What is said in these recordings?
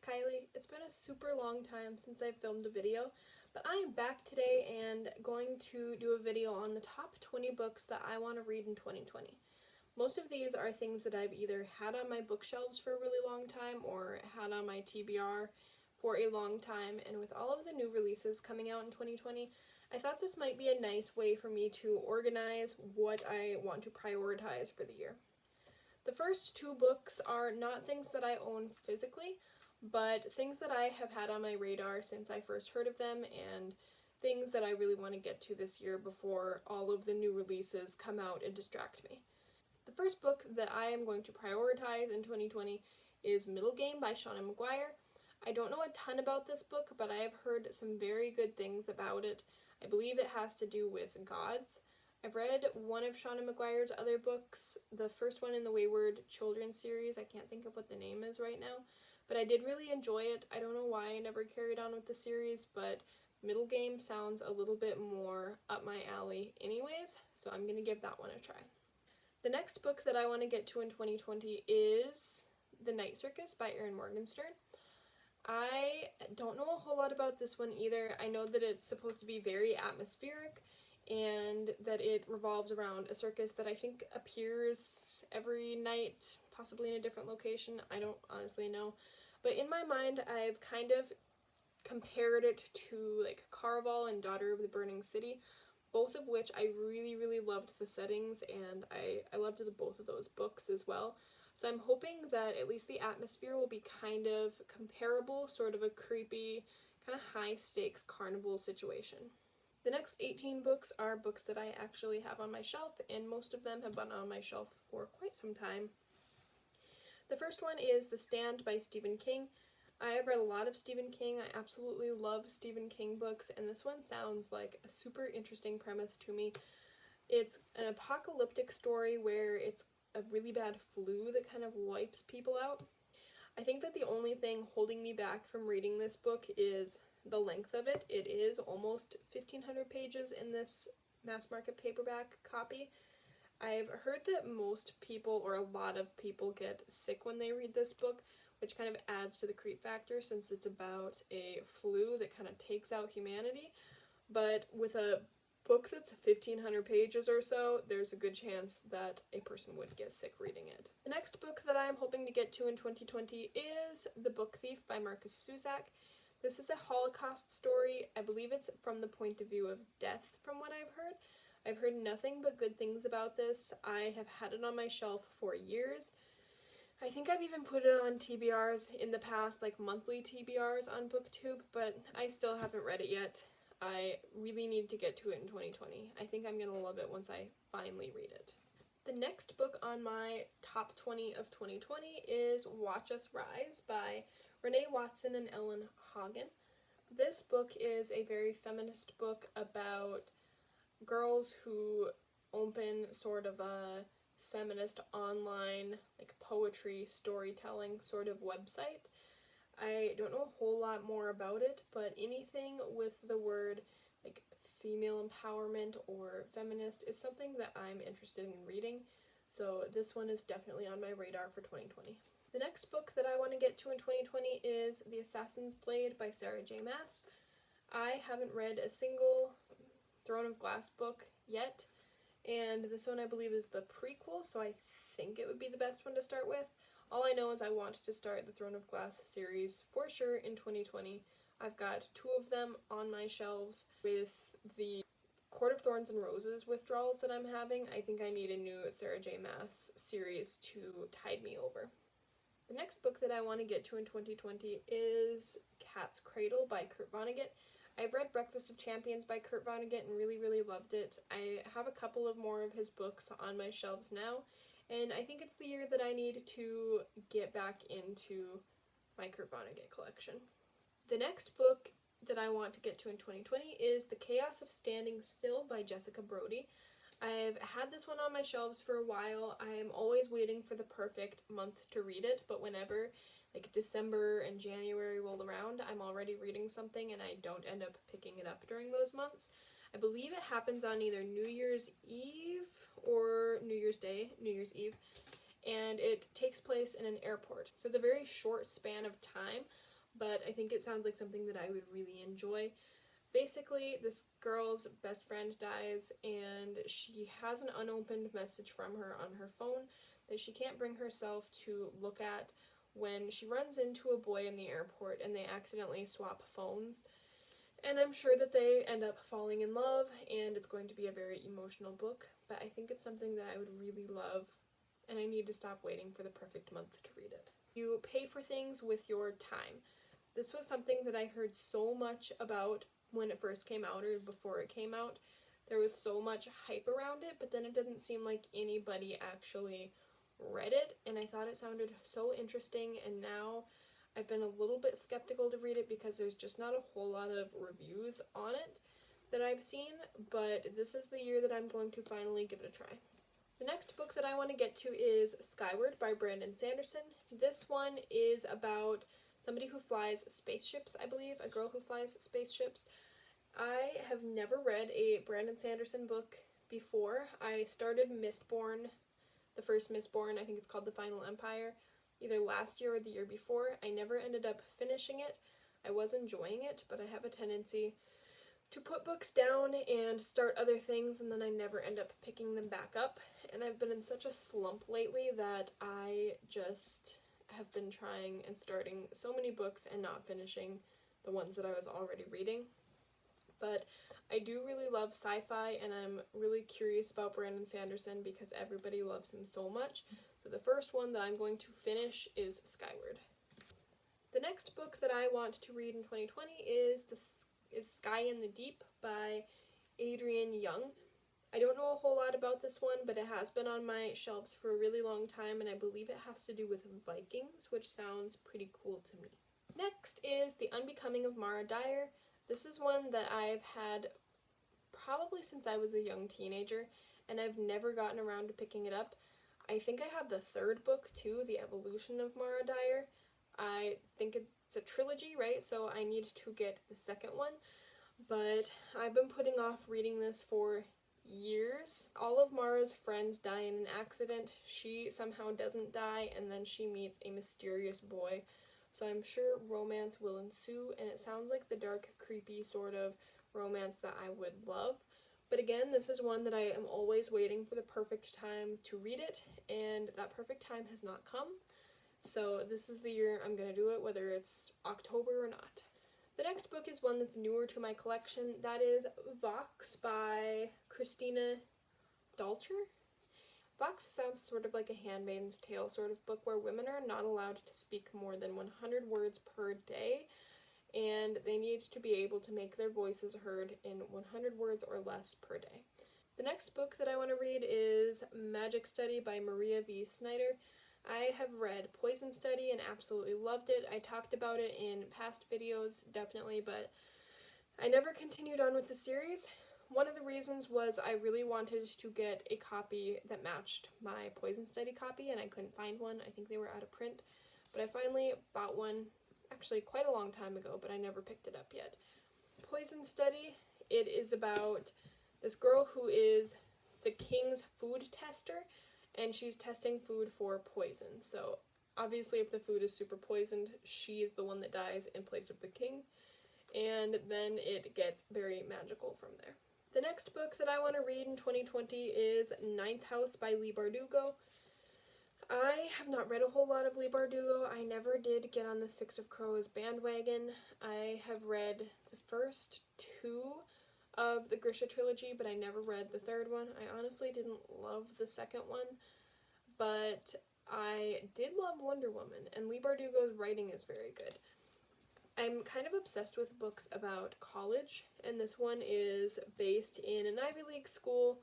Kylie. It's been a super long time since I filmed a video, but I am back today and going to do a video on the top 20 books that I want to read in 2020. Most of these are things that I've either had on my bookshelves for a really long time or had on my TBR for a long time, and with all of the new releases coming out in 2020, I thought this might be a nice way for me to organize what I want to prioritize for the year. The first two books are not things that I own physically, but things that I have had on my radar since I first heard of them, and things that I really want to get to this year before all of the new releases come out and distract me. The first book that I am going to prioritize in 2020 is Middle Game by Seanan McGuire. I don't know a ton about this book, but I have heard some very good things about it. I believe it has to do with gods. I've read one of Seanan McGuire's other books, the first one in the Wayward Children series. I can't think of what the name is right now, but I did really enjoy it. I don't know why I never carried on with the series, but Middle Game sounds a little bit more up my alley anyways, so I'm going to give that one a try. The next book that I want to get to in 2020 is The Night Circus by Erin Morgenstern. I don't know a whole lot about this one either. I know that it's supposed to be very atmospheric and that it revolves around a circus that I think appears every night, possibly in a different location. I don't honestly know. But in my mind, I've kind of compared it to like Caraval and Daughter of the Burning City, both of which I really loved the settings, and I loved both of those books as well. So I'm hoping that at least the atmosphere will be kind of comparable, sort of a creepy, kind of high-stakes carnival situation. The next 18 books are books that I actually have on my shelf, and most of them have been on my shelf for quite some time. The first one is The Stand by Stephen King. I have read a lot of Stephen King. I absolutely love Stephen King books, and this one sounds like a super interesting premise to me. It's an apocalyptic story where it's a really bad flu that kind of wipes people out. I think that the only thing holding me back from reading this book is the length of it. It is almost 1,500 pages in this mass market paperback copy. I've heard that most people, or a lot of people, get sick when they read this book, which kind of adds to the creep factor since it's about a flu that kind of takes out humanity. But with a book that's 1,500 pages or so, there's a good chance that a person would get sick reading it. The next book that I'm hoping to get to in 2020 is The Book Thief by Marcus Cusack. This is a Holocaust story. I believe it's from the point of view of death, from what I've heard. I've heard nothing but good things about this. I have had it on my shelf for years. I think I've even put it on TBRs in the past, like monthly TBRs on BookTube, but I still haven't read it yet. I really need to get to it in 2020. I think I'm going to love it once I finally read it. The next book on my top 20 of 2020 is Watch Us Rise by Renee Watson and Ellen Hagen. This book is a very feminist book about girls who open sort of a feminist online like poetry storytelling sort of website. I don't know a whole lot more about it, but anything with the word like female empowerment or feminist is something that I'm interested in reading, so this one is definitely on my radar for 2020. The next book that I want to get to in 2020 is The Assassin's Blade by Sarah J. Maas. I haven't read a single Throne of Glass book yet, and this one I believe is the prequel, so I think it would be the best one to start with. All I know is I want to start the Throne of Glass series for sure in 2020. I've got 2 of them on my shelves. With the Court of Thorns and Roses withdrawals that I'm having, I think I need a new Sarah J. Maas series to tide me over. The next book that I want to get to in 2020 is Cat's Cradle by Kurt Vonnegut. I've read Breakfast of Champions by Kurt Vonnegut and really loved it. I have a couple of more of his books on my shelves now, and I think it's the year that I need to get back into my Kurt Vonnegut collection. The next book that I want to get to in 2020 is The Chaos of Standing Still by Jessica Brody. I've had this one on my shelves for a while. I'm always waiting for the perfect month to read it, but whenever like December and January roll around, I'm already reading something and I don't end up picking it up during those months. I believe it happens on either New Year's Eve or New Year's Day, New Year's Eve, and it takes place in an airport. So it's a very short span of time, but I think it sounds like something that I would really enjoy. Basically, this girl's best friend dies, and she has an unopened message from her on her phone that she can't bring herself to look at when she runs into a boy in the airport and they accidentally swap phones. And I'm sure that they end up falling in love, and it's going to be a very emotional book, but I think it's something that I would really love, and I need to stop waiting for the perfect month to read it. You pay for things with your time. This was something that I heard so much about when it first came out, or before it came out. There was so much hype around it, but then it didn't seem like anybody actually read it, and I thought it sounded so interesting, and now I've been a little bit skeptical to read it because there's just not a whole lot of reviews on it that I've seen, but this is the year that I'm going to finally give it a try. The next book that I want to get to is Skyward by Brandon Sanderson. This one is about somebody who flies spaceships, I believe, a girl who flies spaceships. I have never read a Brandon Sanderson book before. I started Mistborn, the first Mistborn, I think it's called The Final Empire, either last year or the year before. I never ended up finishing it. I was enjoying it, but I have a tendency to put books down and start other things, and then I never end up picking them back up. And I've been in such a slump lately that I just have been trying and starting so many books and not finishing the ones that I was already reading. But I do really love sci-fi, and I'm really curious about Brandon Sanderson because everybody loves him so much. So the first one that I'm going to finish is Skyward. The next book that I want to read in 2020 is Sky in the Deep by Adrienne Young. I don't know a whole lot about this one, but it has been on my shelves for a really long time, and I believe it has to do with Vikings, which sounds pretty cool to me. Next is The Unbecoming of Mara Dyer. This is one that I've had probably since I was a young teenager, and I've never gotten around to picking it up. I think I have the third book too, The Evolution of Mara Dyer. I think it's a trilogy, right? So I need to get the second one, but I've been putting off reading this for years. All of Mara's friends die in an accident. She somehow doesn't die, and then she meets a mysterious boy. So I'm sure romance will ensue, and it sounds like the dark, creepy sort of romance that I would love. But again, this is one that I am always waiting for the perfect time to read it, and that perfect time has not come. So this is the year I'm going to do it, whether it's October or not. The next book is one that's newer to my collection. That is Vox by Christina Dalcher. Vox sounds sort of like a Handmaid's Tale sort of book where women are not allowed to speak more than 100 words per day, and they need to be able to make their voices heard in 100 words or less per day. The next book that I want to read is Magic Study by Maria V. Snyder. I have read Poison Study and absolutely loved it. I talked about it in past videos, definitely, but I never continued on with the series. One of the reasons was I really wanted to get a copy that matched my Poison Study copy, and I couldn't find one. I think they were out of print, but I finally bought one, actually quite a long time ago, but I never picked it up yet. Poison Study, it is about this girl who is the king's food tester, and she's testing food for poison. So obviously if the food is super poisoned, she is the one that dies in place of the king, and then it gets very magical from there. The next book that I want to read in 2020 is Ninth House by Leigh Bardugo. I have not read a whole lot of Leigh Bardugo. I never did get on the Six of Crows bandwagon. I have read the first two of the Grisha trilogy, but I never read the third one. I honestly didn't love the second one, but I did love Wonder Woman, and Leigh Bardugo's writing is very good. I'm kind of obsessed with books about college, and this one is based in an Ivy League school,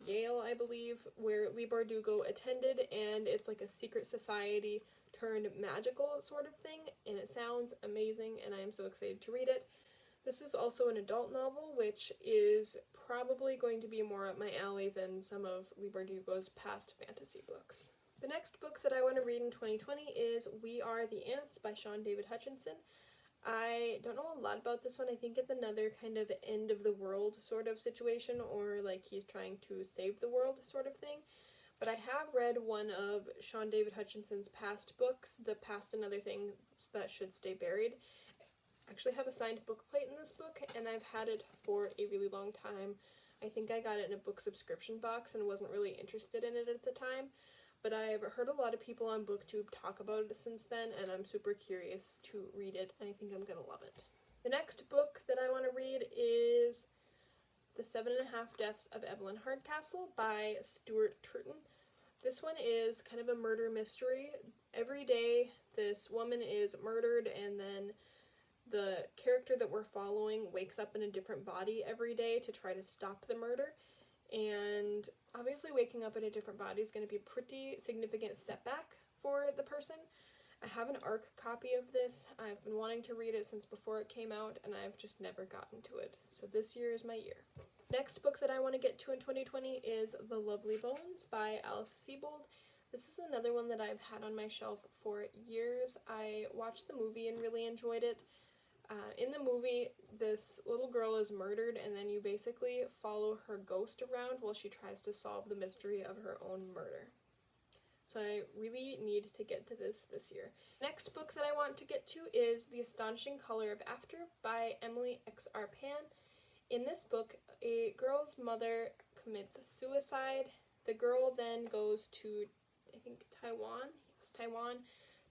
Yale, I believe, where Leigh Bardugo attended, and it's like a secret society turned magical sort of thing, and it sounds amazing, and I am so excited to read it. This is also an adult novel, which is probably going to be more up my alley than some of Leigh Bardugo's past fantasy books. The next book that I want to read in 2020 is We Are the Ants by Sean David Hutchinson. I don't know a lot about this one. I think it's another kind of end of the world sort of situation, or like he's trying to save the world sort of thing. but I have read one of Sean David Hutchinson's past books, The Past and Other Things That Should Stay Buried. I actually have a signed book plate in this book, and I've had it for a really long time. I think I got it in a book subscription box and wasn't really interested in it at the time, but I've heard a lot of people on BookTube talk about it since then, and I'm super curious to read it, and I think I'm going to love it. The next book that I want to read is The 7.5 Deaths of Evelyn Hardcastle by Stuart Turton. This one is kind of a murder mystery. Every day this woman is murdered, and then the character that we're following wakes up in a different body every day to try to stop the murder. And obviously waking up in a different body is going to be a pretty significant setback for the person. I have an ARC copy of this. I've been wanting to read it since before it came out, and I've just never gotten to it. So this year is my year. Next book that I want to get to in 2020 is The Lovely Bones by Alice Sebold. This is another one that I've had on my shelf for years. I watched the movie and really enjoyed it. In the movie, this little girl is murdered, and then you basically follow her ghost around while she tries to solve the mystery of her own murder. So I really need to get to this year. Next book that I want to get to is The Astonishing Color of After by Emily X.R. Pan. In this book, a girl's mother commits suicide. The girl then goes to, I think, Taiwan,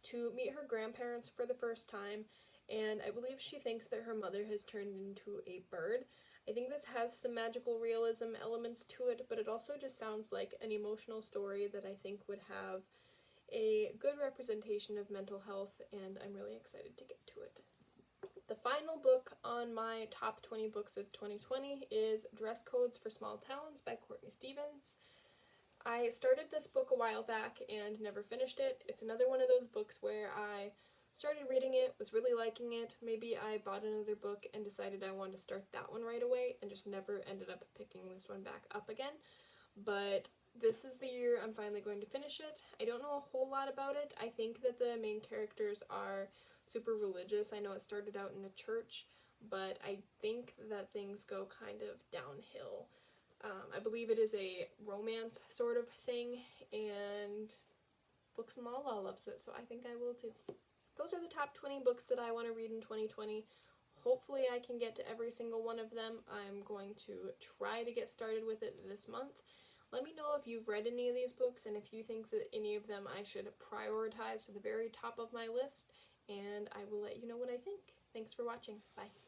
to meet her grandparents for the first time, and I believe she thinks that her mother has turned into a bird. I think this has some magical realism elements to it, but it also just sounds like an emotional story that I think would have a good representation of mental health, and I'm really excited to get to it. The final book on my top 20 books of 2020 is Dress Codes for Small Towns by Courtney Stevens. I started this book a while back and never finished it. It's another one of those books where I started reading it, was really liking it. Maybe I bought another book and decided I wanted to start that one right away and just never ended up picking this one back up again. But this is the year I'm finally going to finish it. I don't know a whole lot about it. I think that the main characters are super religious. I know it started out in a church, but I think that things go kind of downhill. I believe it is a romance sort of thing, and Books and Lala loves it, so I think I will too. Those are the top 20 books that I want to read in 2020. Hopefully I can get to every single one of them. I'm going to try to get started with it this month. Let me know if you've read any of these books and if you think that any of them I should prioritize to the very top of my list, and I will let you know what I think. Thanks for watching. Bye.